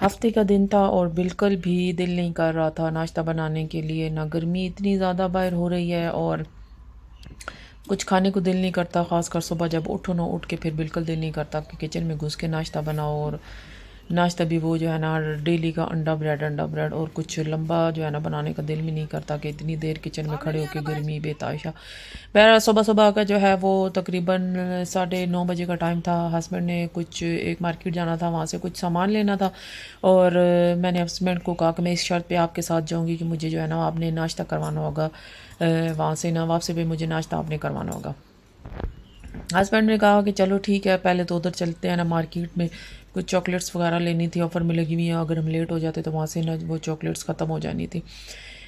ہفتے کا دن تھا اور بالکل بھی دل نہیں کر رہا تھا ناشتہ بنانے کے لیے. نہ گرمی اتنی زیادہ باہر ہو رہی ہے اور کچھ کھانے کو دل نہیں کرتا، خاص کر صبح جب اٹھو نہ اٹھ کے پھر بالکل دل نہیں کرتا کہ کچن میں گھس کے ناشتہ بناؤ. اور ناشتہ بھی وہ جو ہے نا ڈیلی کا انڈا بریڈ اور کچھ لمبا جو ہے نا بنانے کا دل بھی نہیں کرتا کہ اتنی دیر کچن میں کھڑے ہو کے گرمی بے تحاشا. بہرحال صبح کا جو ہے وہ تقریباً 9:30 بجے کا ٹائم تھا. ہسبینڈ نے کچھ ایک مارکیٹ جانا تھا، وہاں سے کچھ سامان لینا تھا اور میں نے ہسبینڈ کو کہا کہ میں اس شرط پہ آپ کے ساتھ جاؤں گی کہ مجھے جو ہے نا آپ نے ناشتہ کروانا ہوگا، وہاں سے نا واپسی پہ مجھے ناشتہ آپ نے کروانا ہوگا. ہسبینڈ نے کہا کہ چلو ٹھیک ہے، پہلے تو ادھر چلتے ہیں نا مارکیٹ میں، کچھ چاکلیٹس وغیرہ لینی تھی، آفر میں لگی ہوئی ہیں، اگر ہم لیٹ ہو جاتے تو وہاں سے نا وہ چاکلیٹس ختم ہو جانی تھی.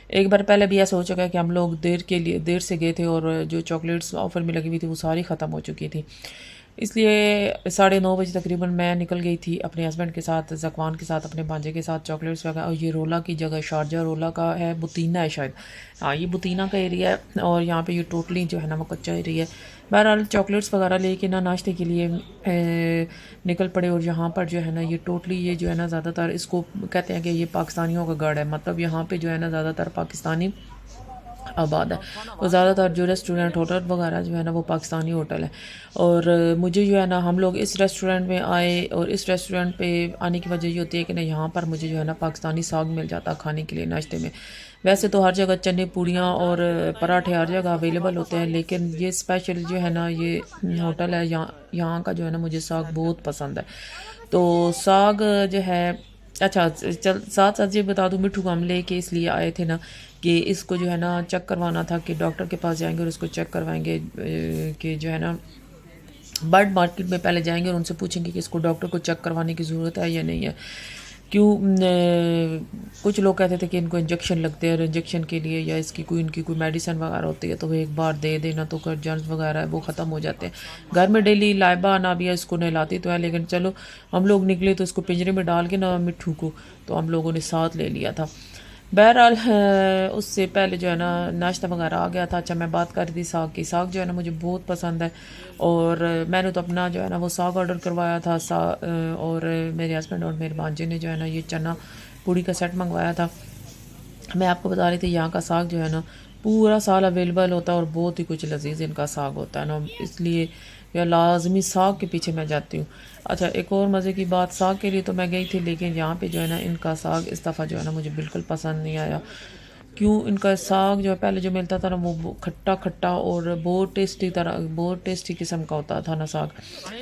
ایک بار پہلے بھی ایسا ہو چکا ہے کہ ہم لوگ دیر سے گئے تھے اور جو چاکلیٹس آفر میں لگی ہوئی تھی وہ ساری ختم ہو چکی تھی. اس لیے 9:30 بجے تقریباً میں نکل گئی تھی اپنے ہسبینڈ کے ساتھ، زکوان کے ساتھ، اپنے بانجے کے ساتھ چاکلیٹس وغیرہ. اور یہ رولا کی جگہ شارجہ رولا کا ہے، بطینہ ہے شاید، ہاں یہ بطینہ کا ایریا ہے اور یہاں پہ یہ ٹوٹلی جو ہے نا وہ کچا ایریا ہے. بہرحال چاکلیٹس وغیرہ لے کے نا ناشتے کے لیے نکل پڑے. اور یہاں پر جو ہے نا یہ جو ہے نا زیادہ تر اس کو کہتے ہیں کہ یہ پاکستانیوں کا گڑھ ہے، مطلب یہاں پہ جو ہے نا زیادہ تر پاکستانی آباد ہے اور زیادہ تر جو ریسٹورینٹ ہوٹل وغیرہ جو ہے نا وہ پاکستانی ہوٹل ہے. اور مجھے جو ہے نا ہم لوگ اس ریسٹورینٹ میں آئے اور اس ریسٹورینٹ پہ آنے کی وجہ یہ ہوتی ہے کہ نا یہاں پر مجھے جو ہے نا پاکستانی ساگ مل جاتا کھانے کے لیے ناشتے میں. ویسے تو ہر جگہ چنے پوڑیاں اور پراٹھے ہر جگہ اویلیبل ہوتے ہیں، لیکن یہ اسپیشل جو ہے نا یہ ہوٹل ہے یہاں کا جو ہے نا مجھے ساگ بہت پسند ہے. تو ساگ جو ہے، اچھا ساتھ یہ بتا دوں مٹھو کو ہم لے کے اس لیے آئے تھے نا کہ اس کو جو ہے نا چیک کروانا تھا کہ ڈاکٹر کے پاس جائیں گے اور اس کو چیک کروائیں گے کہ جو ہے نا برڈ مارکیٹ میں پہلے جائیں گے اور ان سے پوچھیں گے کہ اس کو ڈاکٹر کو چیک کروانے کی ضرورت ہے یا نہیں ہے. کچھ لوگ کہتے تھے کہ ان کو انجیکشن لگتے ہیں اور انجیکشن کے لیے یا اس کی ان کی کوئی میڈیسن وغیرہ ہوتی ہے تو وہ ایک بار دے دینا تو جرمز وغیرہ ہے وہ ختم ہو جاتے ہیں. گھر میں ڈیلی لائبہ نابیہ اس کو نہلاتی تو ہے، لیکن چلو ہم لوگ نکلے تو اس کو پنجرے میں ڈال کے نا مٹھو کو تو ہم لوگوں نے ساتھ لے لیا تھا. بہرحال اس سے پہلے جو ہے نا ناشتہ وغیرہ آ گیا تھا. اچھا میں بات کر رہی تھی ساگ کی. ساگ جو ہے نا مجھے بہت پسند ہے اور میں نے تو اپنا جو ہے نا وہ ساگ آرڈر کروایا تھا اور میرے ہسبینڈ اور میرے بانجے نے جو ہے نا یہ چنا پوڑی کا سیٹ منگوایا تھا. میں آپ کو بتا رہی تھی یہاں کا ساگ جو ہے نا پورا سال اویلیبل ہوتا ہے اور بہت ہی کچھ لذیذ ان کا ساگ ہوتا ہے نا، اس لیے یا لازمی ساگ کے پیچھے میں جاتی ہوں. اچھا ایک اور مزے کی بات، ساگ کے لیے تو میں گئی تھی لیکن یہاں پہ جو ہے نا ان کا ساگ اس دفعہ جو ہے نا مجھے بالکل پسند نہیں آیا. ان کا ساگ جو ہے پہلے جو ملتا تھا نا وہ کھٹا اور بہت ٹیسٹی قسم کا ہوتا تھا نا ساگ،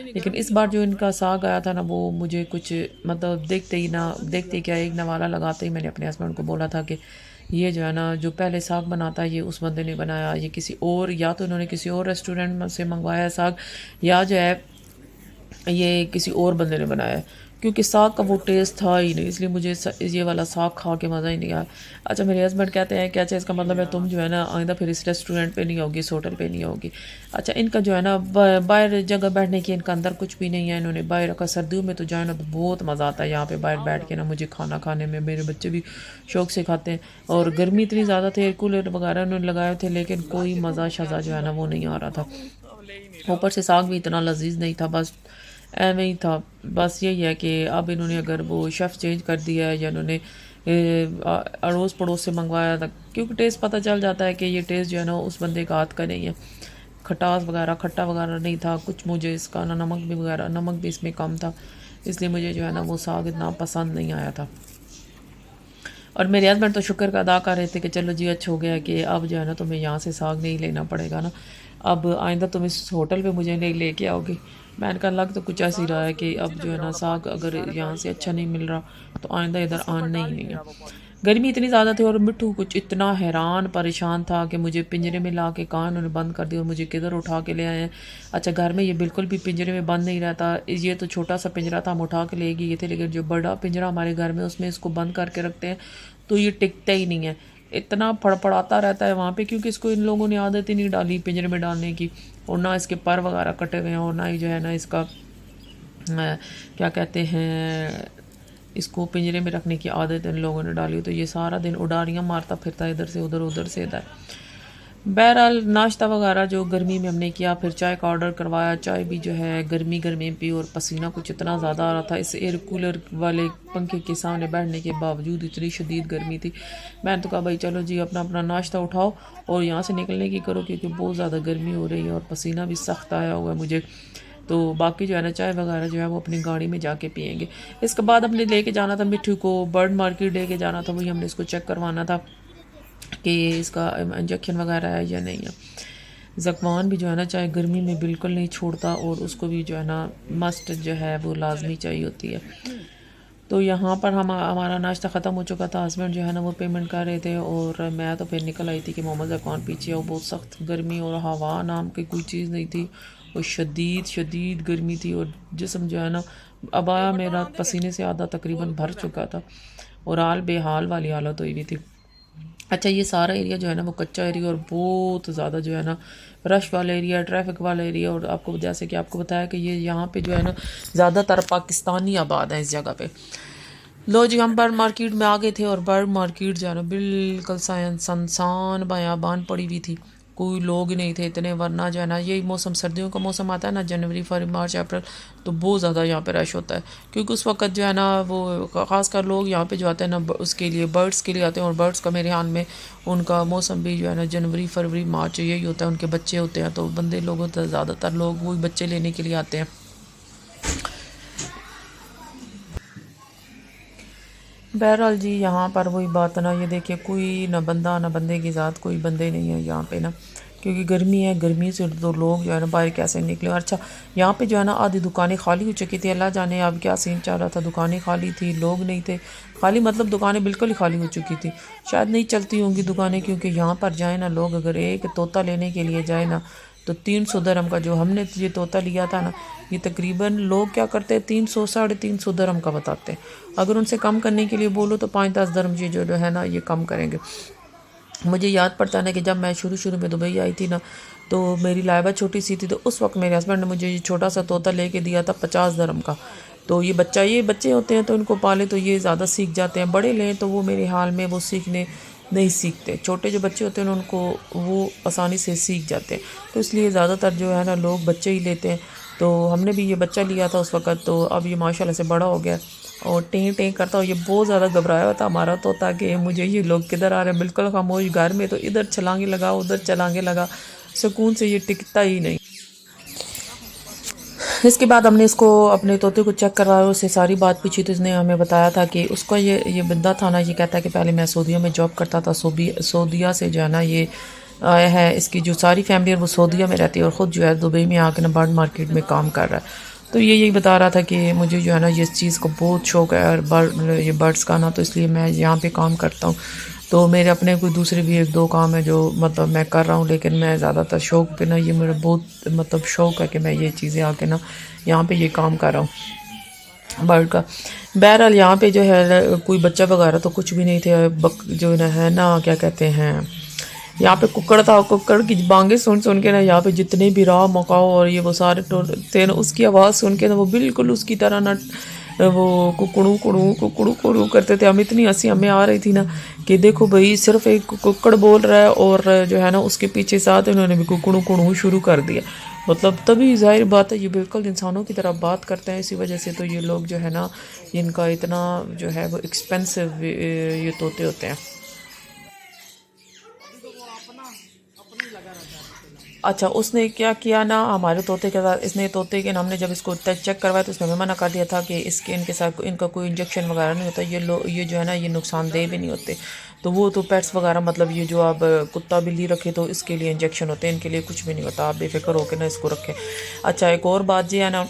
لیکن اس بار جو ان کا ساگ آیا تھا نا وہ مجھے کچھ مطلب دیکھتے کیا ایک نوالا لگاتے ہی میں نے اپنے ہسبینڈ کو بولا تھا کہ یہ جو ہے نا جو پہلے ساگ بناتا ہے یہ اس بندے نے بنایا، یہ کسی اور یا تو انہوں نے کسی اور ریسٹورینٹ میں سے منگوایا ہے ساگ یا جو ہے یہ کسی اور بندے نے بنایا ہے، کیونکہ ساگ کا وہ ٹیسٹ تھا ہی نہیں، اس لیے مجھے یہ والا ساگ کھا کے مزہ ہی نہیں آیا. اچھا میرے ہسبینڈ کہتے ہیں کہ اچھا اس کا مطلب ہے تم جو ہے نا آئندہ پھر اس ریسٹورینٹ پہ نہیں ہوگی، اس ہوٹل پہ نہیں ہوگی. اچھا ان کا جو ہے نا باہر جگہ بیٹھنے کی ان کا اندر کچھ بھی نہیں ہے، انہوں نے باہر رکھا. سردیوں میں تو جائے نا تو بہت مزہ آتا ہے یہاں پہ باہر بیٹھ کے نا مجھے کھانا کھانے میں، میرے بچے بھی شوق سے کھاتے ہیں. اور گرمی اتنی زیادہ تھی، کولر وغیرہ انہوں نے لگائے تھے لیکن کوئی مزہ شزہ جو ہے نا وہ نہیں آ رہا تھا. اوپر سے ساگ بھی اتنا لذیذ نہیں تھا، بس ایویں ہی تھا. بس یہی ہے کہ اب انہوں نے اگر وہ شیف چینج کر دیا ہے یا انہوں نے اڑوس پڑوس سے منگوایا تھا، کیونکہ ٹیسٹ پتہ چل جاتا ہے کہ یہ ٹیسٹ جو ہے نا اس بندے کا ہاتھ کا نہیں ہے. کھٹا وغیرہ نہیں تھا کچھ، مجھے اس کا نمک بھی اس میں کم تھا، اس لیے مجھے جو ہے نا وہ ساگ اتنا پسند نہیں آیا تھا. اور میرے ہسبینڈ تو شکر کا ادا کر رہے تھے کہ چلو جی اچھا ہو گیا کہ اب جو ہے نا تمہیں یہاں سے ساگ نہیں لینا پڑے گا نا، اب آئندہ تم اس ہوٹل پہ مجھے نہیں لے کے آؤ گی. میں نے کہا لگ تو کچھ ایسی رہا ہے کہ اب جو ہے نا ساگ اگر یہاں سے اچھا نہیں مل رہا تو آئندہ ادھر آنا ہی نہیں ہے. گرمی اتنی زیادہ تھی اور مٹھو کچھ اتنا حیران پریشان تھا کہ مجھے پنجرے میں لا کے کہاں انہوں نے بند کر دیا اور مجھے کدھر اٹھا کے لے آئے ہیں. اچھا گھر میں یہ بالکل بھی پنجرے میں بند نہیں رہتا، یہ تو چھوٹا سا پنجرا تھا ہم اٹھا کے لے گئے تھے، لیکن جو بڑا پنجرا ہمارے گھر میں اس میں اس کو بند کر کے رکھتے ہیں تو یہ ٹکتا ہی نہیں ہے، اتنا پڑپڑاتا رہتا ہے وہاں پہ، کیونکہ اس کو ان لوگوں نے عادت ہی نہیں ڈالی پنجرے میں ڈالنے کی، اور نہ اس کے پر وغیرہ کٹے ہوئے ہیں اور نہ ہی جو ہے نا اس کا کیا کہتے ہیں اس کو پنجرے میں رکھنے کی عادت ان لوگوں نے ڈالی. تو یہ سارا دن اڈاریاں مارتا پھرتا ادھر سے ادھر سے ادھر. بہرحال ناشتہ وغیرہ جو گرمی میں ہم نے کیا، پھر چائے کا آرڈر کروایا. چائے بھی جو ہے گرمی گرمی پی اور پسینہ کچھ اتنا زیادہ آ رہا تھا اس ایئر کولر والے پنکھے کے سامنے بیٹھنے کے باوجود، اتنی شدید گرمی تھی. میں نے تو کہا بھائی چلو جی اپنا اپنا ناشتہ اٹھاؤ اور یہاں سے نکلنے کی کرو، کیونکہ بہت زیادہ گرمی ہو رہی ہے اور پسینہ بھی سخت آیا ہوا ہے مجھے. تو باقی جو ہے نا چائے وغیرہ جو ہے وہ اپنی گاڑی میں جا کے پئیں گے. اس کے بعد ہم نے لے کے جانا تھا مٹھو کو برڈ مارکیٹ لے کے جانا تھا، وہی ہم نے اس کو چیک کروانا تھا کہ اس کا انجیکشن وغیرہ ہے یا نہیں ہے. زکوان بھی جو ہے نا چاہے گرمی میں بالکل نہیں چھوڑتا اور اس کو بھی جو ہے نا مسٹ جو ہے وہ لازمی چاہیے ہوتی ہے. تو یہاں پر ہمارا ناشتہ ختم ہو چکا تھا. ہسبینڈ جو ہے نا وہ پیمنٹ کر رہے تھے اور میں تو پھر نکل آئی تھی کہ محمد زکوان پیچھے وہ بہت سخت گرمی اور ہوا نام کی کوئی چیز نہیں تھی اور شدید شدید گرمی تھی اور جسم جو ہے نا ابایا میرا پسینے سے آدھا تقریباً بھر چکا تھا اور حال بے حال والی حالت ہوئی ہوئی تھی. اچھا یہ سارا ایریا جو ہے نا وہ کچا ایریا اور بہت زیادہ جو ہے نا رش والا ایریا، ٹریفک والا ایریا. اور آپ کو جیسے کہ آپ کو بتایا کہ یہ یہاں پہ جو ہے نا زیادہ تر پاکستانی آباد ہیں اس جگہ پہ. لو جی ہم برڈ مارکیٹ میں آ گئے تھے اور برڈ مارکیٹ جو ہے نا بالکل سنسان بیابان پڑی ہوئی تھی، کوئی لوگ نہیں تھے اتنے. ورنہ جو ہے نا یہی موسم سردیوں کا موسم آتا ہے نا، جنوری فروری مارچ اپریل، تو بہت زیادہ یہاں پہ رش ہوتا ہے کیونکہ اس وقت جو ہے نا وہ خاص کر لوگ یہاں پہ جو آتے ہیں نا اس کے لیے برڈس کے لیے آتے ہیں. اور برڈس کا میرے حال میں ان کا موسم بھی جو ہے نا جنوری فروری مارچ یہی ہوتا ہے، ان کے بچے ہوتے ہیں تو بندے لوگ ہوتے ہیں، زیادہ تر لوگ وہی بچے لینے کے لیے آتے ہیں. بہرحال جی یہاں پر وہی بات نا، یہ دیکھیں کوئی نہ بندہ نہ بندے کی ذات، کوئی بندے نہیں ہے یہاں پہ نا، کیونکہ گرمی ہے. گرمی سے تو لوگ جو ہے نا باہر کیسے نکلے. اور اچھا یہاں پہ جو ہے نا آدھی دکانیں خالی ہو چکی تھی، اللہ جانے اب کیا سین چل رہا تھا. دکانیں خالی تھی، لوگ نہیں تھے. خالی مطلب دکانیں بالکل ہی خالی ہو چکی تھی، شاید نہیں چلتی ہوں گی دکانیں، کیونکہ یہاں پر جائیں نا لوگ اگر ایک طوطا لینے کے لیے جائے نا تو 300 درہم کا، جو ہم نے یہ طوطا لیا تھا نا، یہ تقریباً لوگ کیا کرتے ہیں 300 350 درہم کا بتاتے ہیں. اگر ان سے کم کرنے کے لیے بولو تو 5-10 درہم یہ جو ہے نا یہ کم کریں گے. مجھے یاد پڑتا ہے کہ جب میں شروع میں دبئی آئی تھی نا تو میری لائبہ چھوٹی سی تھی، تو اس وقت میرے ہسبینڈ نے مجھے یہ چھوٹا سا طوطا لے کے دیا تھا 50 درہم کا. تو یہ بچے ہوتے ہیں تو ان کو پالے تو یہ زیادہ سیکھ جاتے ہیں، بڑے لیں تو وہ میرے حال میں وہ سیکھنے نہیں سیکھتے. چھوٹے جو بچے ہوتے ہیں ان کو وہ آسانی سے سیکھ جاتے ہیں، تو اس لیے زیادہ تر جو ہے نا لوگ بچے ہی لیتے ہیں. تو ہم نے بھی یہ بچہ لیا تھا اس وقت، تو اب یہ ماشاءاللہ سے بڑا ہو گیا اور ٹیں ٹیں کرتا. اور یہ بہت زیادہ گھبرایا ہوا تھا ہمارا طوطا کہ مجھے یہ لوگ کدھر آ رہے ہیں. بالکل خاموش گھر میں تو ادھر چھلانگے لگا ادھر چھلانگے لگا، سکون سے یہ ٹکتا ہی نہیں. اس کے بعد ہم نے اس کو اپنے طوطے کو چیک کروایا، اس سے ساری بات پوچھی تو اس نے ہمیں بتایا تھا کہ اس کا یہ بندہ تھا نا، یہ کہتا ہے کہ پہلے میں سعودیہ میں جاب کرتا تھا، سعودیہ سے جو ہے نا یہ آیا ہے. اس کی جو ساری فیملی ہے وہ سعودیہ میں رہتی ہے اور خود جو ہے دبئی میں آ کے نا برڈ مارکیٹ میں کام کر رہا ہے. تو یہی بتا رہا تھا کہ مجھے جو ہے نا اس چیز کو بہت شوق ہے اور یہ برڈس کا نا، تو اس لیے میں یہاں پہ کام کرتا ہوں. تو میرے اپنے کوئی دوسرے بھی 1-2 کام ہے جو مطلب میں کر رہا ہوں، لیکن میں زیادہ تر شوق پہ نا، یہ میرا بہت مطلب شوق ہے کہ میں یہ چیزیں آ کے نا یہاں پہ یہ کام کر رہا ہوں برڈ کا. بہرحال یہاں پہ جو ہے کوئی بچہ وغیرہ تو کچھ بھی نہیں تھے. جو ہے نا کیا کہتے ہیں، یہاں پہ ککڑ تھا، ککڑ کی بانگیں سن کے نا یہاں پہ جتنے بھی راہ مکاؤ اور یہ وہ سارے تھے نا، اس کی آواز سن کے نا وہ بالکل اس کی طرح نا وہ ککڑوں کڑوں کرتے تھے. ہم اتنی ہنسی ہمیں آ رہی تھی نا کہ دیکھو بھئی صرف ایک ککڑ بول رہا ہے اور جو ہے نا اس کے پیچھے ساتھ انہوں نے بھی ککڑوں شروع کر دیا. مطلب تبھی ظاہر بات ہے یہ بالکل انسانوں کی طرح بات کرتے ہیں، اسی وجہ سے تو یہ لوگ جو ہے نا ان کا اتنا جو ہے وہ ایکسپینسو یہ طوطے ہوتے ہیں. اچھا اس نے کیا کیا نا ہمارے طوطے کے ساتھ، اس نے طوطے کے ہم نے جب اس کو چیک کروایا تو اس نے ہمیں منع کر دیا تھا کہ ان کے ساتھ ان کا کوئی انجیکشن وغیرہ نہیں ہوتا، یہ جو ہے نا یہ نقصان دہ بھی نہیں ہوتے. تو وہ تو پیٹس وغیرہ مطلب یہ جو آپ کتا بلی رکھے تو اس کے لیے انجیکشن ہوتے ہیں، ان کے لیے کچھ بھی نہیں ہوتا، آپ بے فکر ہو کے نا اس کو رکھیں. اچھا ایک اور بات یہ ہے نا،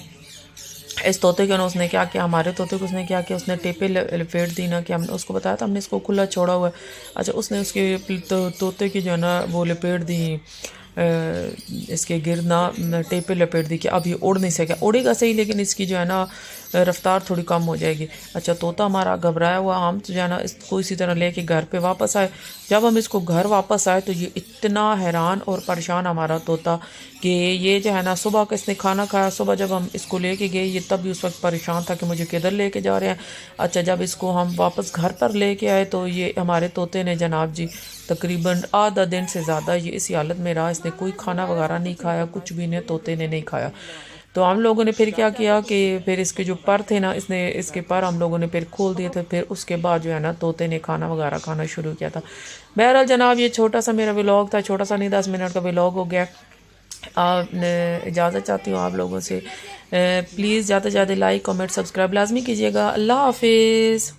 اس طوطے کے نا اس نے کیا کیا، ہمارے طوطے کو اس نے کیا کیا، اس نے ٹیپے لپیٹ دی نا کہ ہم نے اس کو بتایا تھا ہم نے اس کو کھلا چھوڑا ہوا ہے. اچھا اس نے اس کے طوطے کی جو ہے نا وہ لپیٹ دی، اس کے گرنا ٹیپے لپیٹ دی کہ اب یہ اڑ نہیں سکے. اڑے گا صحیح لیکن اس کی جو ہے نا رفتار تھوڑی کم ہو جائے گی. اچھا طوطا ہمارا گھبرایا ہوا، ہم تو جو ہے نا اس کو اسی طرح لے کے گھر پہ واپس آئے. جب ہم اس کو گھر واپس آئے تو یہ اتنا حیران اور پریشان ہمارا طوطا کہ یہ جو ہے نا صبح کا اس نے کھانا کھایا، صبح جب ہم اس کو لے کے گئے یہ تب بھی اس وقت پریشان تھا کہ مجھے کدھر لے کے جا رہے ہیں. اچھا جب اس کو ہم واپس گھر پر لے کے آئے تو یہ ہمارے طوطے نے جناب جی تقریباً آدھا دن سے زیادہ یہ اسی حالت میں رہا، اس نے کوئی کھانا وغیرہ نہیں کھایا، کچھ بھی نہیں، طوطے نے نہیں کھایا۔ تو ہم لوگوں نے پھر کیا کیا کہ پھر اس کے جو پر تھے نا، اس کے پر ہم لوگوں نے پھر کھول دیے تھے، پھر اس کے بعد جو ہے نا طوطے نے کھانا وغیرہ کھانا شروع کیا تھا۔ بہرحال جناب یہ چھوٹا سا میرا ولاگ تھا، چھوٹا سا نہیں 10 منٹ کا ولاگ ہو گیا۔ آپ اجازت چاہتی ہوں آپ لوگوں سے، پلیز زیادہ سے زیادہ لائک کمنٹ سبسکرائب لازمی کیجیے گا۔ اللہ حافظ۔